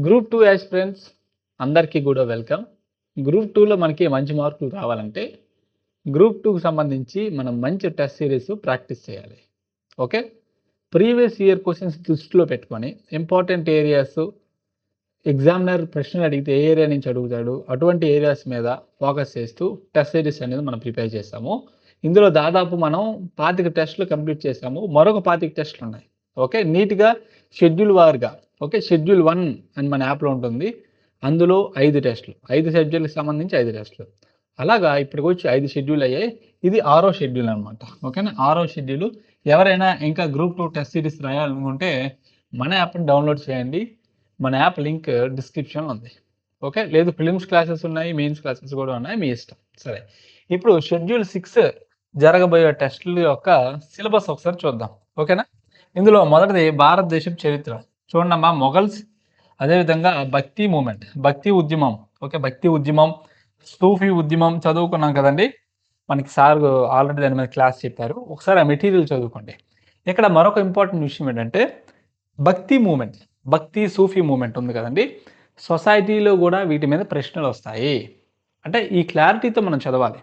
Group 2 aspirants అందరికీ కూడా welcome. Group 2లో మనకి మంచి మార్కులు రావాలంటే గ్రూప్ 2కి సంబంధించి మనం మంచి టెస్ట్ సిరీస్ ప్రాక్టీస్ చేయాలి. ఓకే, ప్రీవియస్ ఇయర్ క్వశ్చన్స్ దృష్టిలో పెట్టుకొని ఇంపార్టెంట్ ఏరియాస్ ఎగ్జామినర్ ప్రశ్నలు అడిగితే ఏ ఏరియా నుంచి అడుగుతాడు అటువంటి ఏరియాస్ మీద ఫోకస్ చేస్తూ టెస్ట్ సిరీస్ అనేది మనం ప్రిపేర్ చేస్తాము. ఇందులో దాదాపు మనం 25 టెస్టులు కంప్లీట్ చేసాము. మరొక 25 టెస్టులు ఉన్నాయి. ఓకే, నీట్గా షెడ్యూల్ వారుగా. ఓకే, షెడ్యూల్ 1 అని మన యాప్లో ఉంటుంది. అందులో 5 టెస్టులు, 5 సబ్జెక్టులకు సంబంధించి 5 టెస్టులు. అలాగా ఇప్పటికి వచ్చి 5 షెడ్యూల్ అయ్యాయి. ఇది 6వ షెడ్యూల్ అనమాట. ఓకేనా, 6వ షెడ్యూల్. ఎవరైనా ఇంకా గ్రూప్ 2 టెస్ట్ సిరీస్ రాయాలనుకుంటే మన యాప్ని డౌన్లోడ్ చేయండి. మన యాప్ లింక్ డిస్క్రిప్షన్లో ఉంది. ఓకే, లేదు ఫిలిమ్స్ క్లాసెస్ ఉన్నాయి, మెయిన్స్ క్లాసెస్ కూడా ఉన్నాయి, మీ ఇష్టం. సరే, ఇప్పుడు షెడ్యూల్ 6 జరగబోయే టెస్టుల యొక్క సిలబస్ ఒకసారి చూద్దాం. ఓకేనా, ఇందులో మొదటిది భారతదేశం చరిత్ర. చూడమ్మా, మొఘల్స్, అదేవిధంగా భక్తి మూమెంట్, భక్తి ఉద్యమం. ఓకే, భక్తి ఉద్యమం, సూఫీ ఉద్యమం చదువుకున్నాం కదండి. మనకి సార్ ఆల్రెడీ దాని మీద క్లాస్ చెప్పారు. ఒకసారి ఆ మెటీరియల్ చదువుకోండి. ఇక్కడ మరొక ఇంపార్టెంట్ విషయం ఏంటంటే భక్తి మూమెంట్, భక్తి సూఫీ మూమెంట్ ఉంది కదండి. సొసైటీలో కూడా వీటి మీద ప్రశ్నలు వస్తాయి. అంటే ఈ క్లారిటీతో మనం చదవాలి.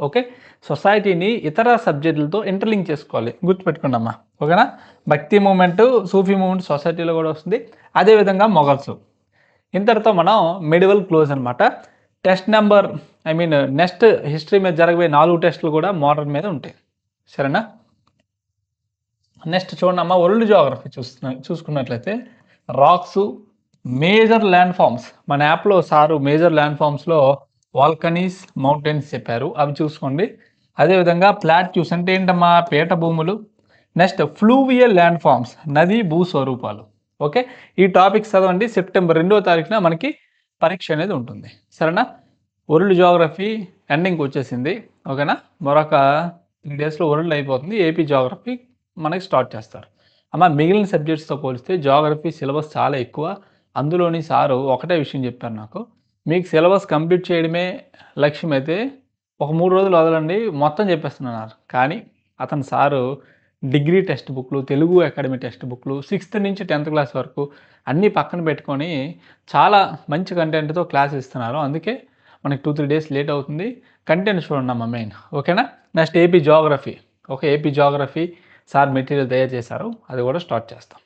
ఓకే, సొసైటీని ఇతర సబ్జెక్టులతో ఇంటర్లింక్ చేసుకోవాలి. గుర్తుపెట్టుకోండి అమ్మా. ఓకేనా, భక్తి మూమెంట్, సూఫీ మూమెంట్ సొసైటీలో కూడా వస్తుంది. అదేవిధంగా మొఘల్స్. ఇంతటితో మనం మెడివల్ క్లోజ్ అనమాట. టెస్ట్ నెంబర్ నెక్స్ట్ హిస్టరీ మీద జరగబోయే 4 టెస్టులు కూడా మోడర్న్ మీద ఉంటాయి. సరేనా, నెక్స్ట్ చూడండి అమ్మా, వరల్డ్ జియోగ్రఫీ చూసుకున్నట్లయితే రాక్స్, మేజర్ ల్యాండ్ ఫామ్స్. మన యాప్లో sir major land ఫామ్స్లో volcanoes, mountains చెప్పారు, అవి చూసుకోండి. అదేవిధంగా ప్లాట్యూస్ అంటే ఏంటమ్మా, పీఠ భూములు. నెక్స్ట్ ఫ్లూవియల్ ల్యాండ్ ఫామ్స్, నదీ భూ స్వరూపాలు. ఓకే, ఈ టాపిక్స్ చదవండి. సెప్టెంబర్ 2వ తారీఖున మనకి పరీక్ష అనేది ఉంటుంది. సరేనా, వరల్డ్ జియోగ్రఫీ ఎండింగ్కి వచ్చేసింది. ఓకేనా, మరొక 3 డేస్లో వరల్డ్ అయిపోతుంది. ఏపీ జియోగ్రఫీ మనకి స్టార్ట్ చేస్తారు. అమ్మ, మిగిలిన సబ్జెక్ట్స్తో పోలిస్తే జియోగ్రఫీ సిలబస్ చాలా ఎక్కువ. అందులోని సారు ఒకటే విషయం చెప్పారు నాకు, మీకు సిలబస్ కంప్లీట్ చేయడమే లక్ష్యం అయితే ఒక 3 రోజులు వదలండి, మొత్తం చెప్పేస్తున్నారు. కానీ అతను సారు డిగ్రీ టెక్స్ట్ బుక్లు, తెలుగు అకాడమీ టెక్స్ట్ బుక్లు 6th నుంచి 10th క్లాస్ వరకు అన్నీ పక్కన పెట్టుకొని చాలా మంచి కంటెంట్తో క్లాస్ ఇస్తున్నారు. అందుకే మనకి 2-3 డేస్ లేట్ అవుతుంది. కంటెంట్ చూడండి అమ్మ మెయిన్. ఓకేనా, next AP Geography. Okay, AP Geography sir material తయారు చేశారు, అది కూడా స్టార్ట్ చేస్తాం.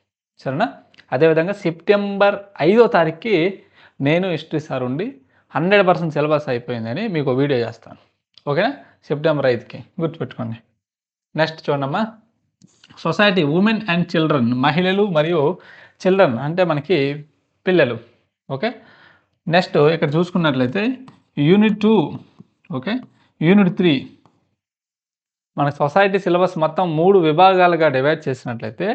సరేనా, అదేవిధంగా సెప్టెంబర్ 5వ తారీఖుకి నేను హిస్టరీ సార్ ఉండి 100% సిలబస్ అయిపోయిందని మీకు వీడియో చేస్తాను. ఓకేనా, సెప్టెంబర్ 5కి గుర్తుపెట్టుకోండి. నెక్స్ట్ చూడమ్మా, సొసైటీ, ఉమెన్ అండ్ చిల్డ్రన్, మహిళలు మరియు చిల్డ్రన్ అంటే మనకి పిల్లలు. ఓకే, నెక్స్ట్ ఇక్కడ చూసుకున్నట్లయితే యూనిట్ 2. ఓకే, యూనిట్ 3 మన సొసైటీ సిలబస్ మొత్తం 3 విభాగాలుగా డివైడ్ చేసినట్లయితే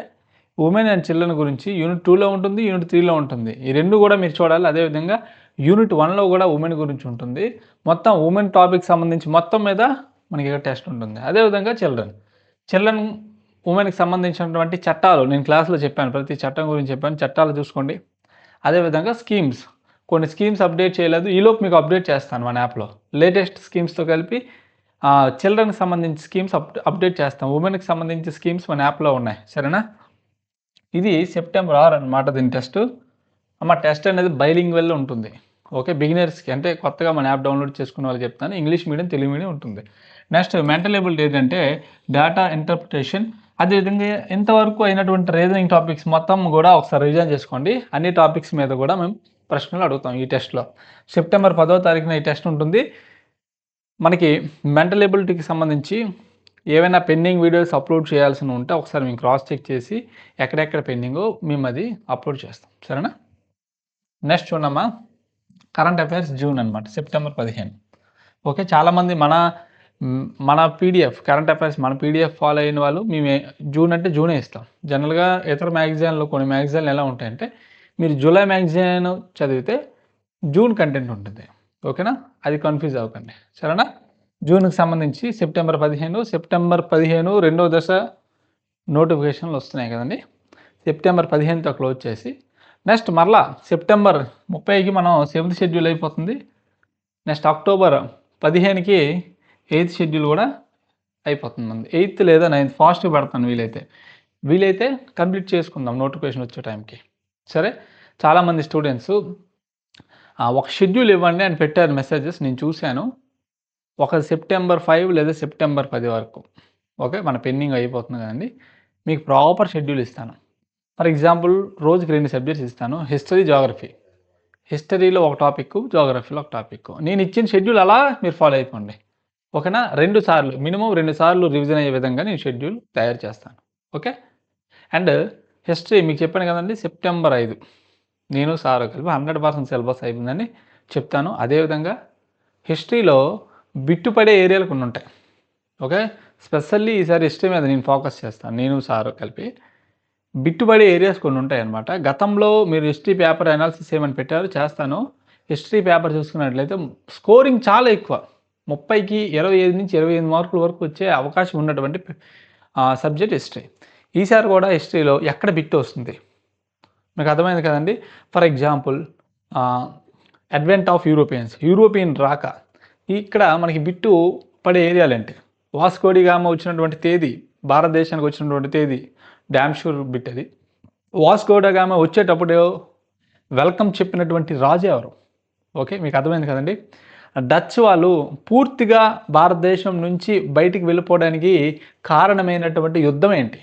ఉమెన్ అండ్ చిల్డ్రన్ గురించి యూనిట్ 2లో ఉంటుంది, యూనిట్ 3లో ఉంటుంది. ఈ రెండు కూడా మీరు చూడాలి. అదేవిధంగా యూనిట్ 1లో కూడా ఉమెన్ గురించి ఉంటుంది. మొత్తం ఉమెన్ టాపిక్ సంబంధించి మొత్తం మీద మనకి ఇక్కడ టెస్ట్ ఉంటుంది. అదేవిధంగా చిల్డ్రన్ ఉమెన్కి సంబంధించినటువంటి చట్టాలు నేను క్లాస్లో చెప్పాను, ప్రతి చట్టం గురించి చెప్పాను, చట్టాలు చూసుకోండి. అదేవిధంగా స్కీమ్స్, కొన్ని స్కీమ్స్ అప్డేట్ చేయలేదు, ఈలోపు మీకు అప్డేట్ చేస్తాను మన యాప్లో. లేటెస్ట్ స్కీమ్స్తో కలిపి చిల్డ్రన్కి సంబంధించి స్కీమ్స్ అప్డేట్ చేస్తాం. ఉమెన్కి సంబంధించి స్కీమ్స్ మన యాప్లో ఉన్నాయి. సరేనా, ఇది సెప్టెంబర్ 6 అనమాట దీని టెస్ట్. అమ్మ, టెస్ట్ అనేది బైలింగ్వెల్ ఉంటుంది. ఓకే, బిగినర్స్కి అంటే కొత్తగా మన యాప్ డౌన్లోడ్ చేసుకున్న వాళ్ళు చెప్తాను. ఇంగ్లీష్ మీడియం, తెలుగు మీడియం ఉంటుంది. నెక్స్ట్ మెంటల్ ఎబిలిటీ ఏంటంటే డేటా ఇంటర్ప్రిటేషన్. అదేవిధంగా ఇంతవరకు అయినటువంటి రీజనింగ్ టాపిక్స్ మొత్తం కూడా ఒకసారి రివిజన్ చేసుకోండి. అన్ని టాపిక్స్ మీద కూడా మేము ప్రశ్నలు అడుగుతాం ఈ టెస్ట్లో. సెప్టెంబర్ 10వ తారీఖున ఈ టెస్ట్ ఉంటుంది. మనకి మెంటల్ ఎబిలిటీకి సంబంధించి ఏవైనా పెండింగ్ వీడియోస్ అప్లోడ్ చేయాల్సి ఉంటే ఒకసారి మేము క్రాస్ చెక్ చేసి ఎక్కడెక్కడ పెండింగో మేము అది అప్లోడ్ చేస్తాం. సరేనా, నెక్స్ట్ చూడమ్మా, కరెంట్ అఫైర్స్ జూన్ అనమాట, సెప్టెంబర్ 15. ఓకే, చాలామంది మన పీడిఎఫ్ కరెంట్ అఫైర్స్ మన పీడిఎఫ్ ఫాలో అయిన వాళ్ళు మేము జూన్ అంటే జూనే ఇస్తాం. జనరల్గా ఇతర మ్యాగజైన్లు, కొన్ని మ్యాగజైన్లు ఎలా ఉంటాయంటే మీరు జూలై మ్యాగజైన్ చదివితే జూన్ కంటెంట్ ఉంటుంది. ఓకేనా, అది కన్ఫ్యూజ్ అవ్వకండి. సరేనా, జూన్కి సంబంధించి సెప్టెంబర్ 15 రెండో దశ నోటిఫికేషన్లు వస్తున్నాయి కదండి. సెప్టెంబర్ 15తో క్లోజ్ చేసి నెక్స్ట్ మరలా సెప్టెంబర్ 30కి మనం 7th షెడ్యూల్ అయిపోతుంది. నెక్స్ట్ అక్టోబర్ 15కి 8th షెడ్యూల్ కూడా అయిపోతుంది. మనది 8th లేదా 9th ఫాస్ట్గా పెడతాను వీలైతే కంప్లీట్ చేసుకుందాం నోటిఫికేషన్ వచ్చే టైంకి. సరే, చాలామంది స్టూడెంట్స్ ఒక షెడ్యూల్ ఇవ్వండి అని పెట్టారు మెసేజెస్, నేను చూశాను. ఒక సెప్టెంబర్ 5 లేదా సెప్టెంబర్ 10 వరకు ఓకే, మన పెండింగ్ అయిపోతుంది కదండి. మీకు ప్రాపర్ షెడ్యూల్ ఇస్తాను. ఫర్ ఎగ్జాంపుల్ రోజుకి 2 సబ్జెక్ట్స్ ఇస్తాను, హిస్టరీ, జాగ్రఫీ. హిస్టరీలో ఒక టాపిక్, జాగ్రఫీలో ఒక టాపిక్. నేను ఇచ్చిన షెడ్యూల్ అలా మీరు ఫాలో అయిపోండి, ఓకేనా. 2 సార్లు మినిమం 2 సార్లు రివిజన్ అయ్యే విధంగా నేను షెడ్యూల్ తయారు చేస్తాను, ఓకే. అండ్ హిస్టరీ మీకు చెప్పాను కదండి, సెప్టెంబర్ 5 నేను సార్ కలిపి 100% సిలబస్ అయిపోయిందని చెప్తాను. అదేవిధంగా హిస్టరీలో బిట్టుపడే ఏరియాలు కొన్ని ఉంటాయి, ఓకే. స్పెషల్లీ ఈసారి హిస్టరీ మీద నేను ఫోకస్ చేస్తాను, నేను సార్ కలిపి. బిట్టుబడే ఏరియాస్ కొన్ని ఉంటాయన్నమాట. గతంలో మీరు హిస్టరీ పేపర్ అనాలిసిస్ ఏమని పెట్టారు, చేస్తాను. హిస్టరీ పేపర్ చూసుకున్నట్లయితే స్కోరింగ్ చాలా ఎక్కువ, 30కి 25 నుంచి 25 మార్కుల వరకు వచ్చే అవకాశం ఉన్నటువంటి సబ్జెక్ట్ హిస్టరీ. ఈసారి కూడా హిస్టరీలో ఎక్కడ బిట్ వస్తుంది మీకు అర్థమైంది కదండి. For example advent of European రాక, ఇక్కడ మనకి బిట్టు పడే ఏరియాలు ఏంటి, వాస్కోడి గామా వచ్చినటువంటి తేదీ, భారతదేశానికి వచ్చినటువంటి తేదీ డ్యామ్ షూర్ బిట్ అది. వాస్కోడి గామా వచ్చేటప్పుడు వెల్కమ్ చెప్పినటువంటి రాజు ఎవరు, ఓకే, మీకు అర్థమైంది కదండి. డచ్ వాళ్ళు పూర్తిగా భారతదేశం నుంచి బయటికి వెళ్ళిపోవడానికి కారణమైనటువంటి యుద్ధం ఏంటి,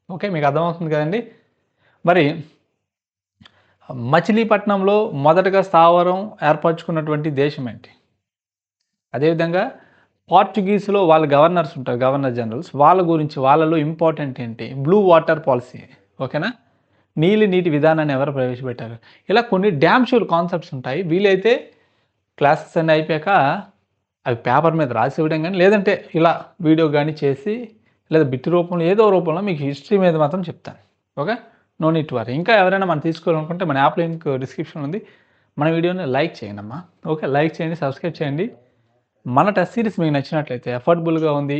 ఓకే, మీకు అర్థమవుతుంది కదండి. మరి మచిలీపట్నంలో మొదటగా స్థావరం ఏర్పరచుకున్నటువంటి దేశం ఏంటి. అదేవిధంగా పోర్చుగీస్లో వాళ్ళ గవర్నర్స్ ఉంటారు, గవర్నర్ జనరల్స్, వాళ్ళ గురించి వాళ్ళలో ఇంపార్టెంట్ ఏంటి, బ్లూ వాటర్ పాలసీ, ఓకేనా. నీటి విధానాన్ని ఎవరు ప్రవేశపెట్టారు. ఇలా కొన్ని డ్యామ్ షూర్ కాన్సెప్ట్స్ ఉంటాయి. వీలైతే క్లాసెస్ అన్నీ అయిపోయాక అవి పేపర్ మీద రాసి ఇవ్వడం కానీ, లేదంటే ఇలా వీడియో కానీ చేసి, లేదా బిట్ రూపంలో ఏదో రూపంలో మీకు హిస్టరీ మీద మాత్రం చెప్తాను, okay. No need to worry. ఇంకా ఎవరైనా మనం తీసుకోవాలనుకుంటే మన యాప్ లింక్ డిస్క్రిప్షన్ ఉంది, మన వీడియోని లైక్ చేయండి అమ్మా, ఓకే. లైక్ చేయండి, సబ్స్క్రైబ్ చేయండి. మన టెస్ట్ సిరీస్ మీకు నచ్చినట్లయితే, అఫోర్డబుల్గా ఉంది,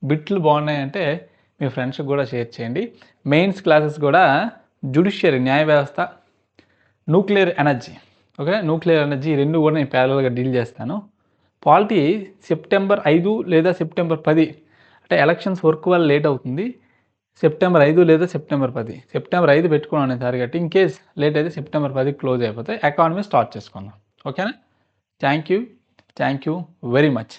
బిట్లు బాగున్నాయంటే మీ ఫ్రెండ్స్కి కూడా షేర్ చేయండి. మెయిన్స్ క్లాసెస్ కూడా జ్యుడిషియరీ, న్యాయ వ్యవస్థ, nuclear energy, okay, nuclear energy రెండు కూడా నేను ప్యారలల్గా డీల్ చేస్తాను. పాలిటీ సెప్టెంబర్ 5 లేదా సెప్టెంబర్ 10, అంటే ఎలక్షన్స్ వర్క్ వల్ల లేట్ అవుతుంది. సెప్టెంబర్ 5 లేదా సెప్టెంబర్ 10, సెప్టెంబర్ 5 పెట్టుకున్నాను టార్గెట్. ఇన్ కేస్ లేట్ అయితే సెప్టెంబర్ 10 క్లోజ్ అయిపోతే ఎకానమీ స్టార్ట్ చేసుకుందాం, ఓకేనా. Thank you very much.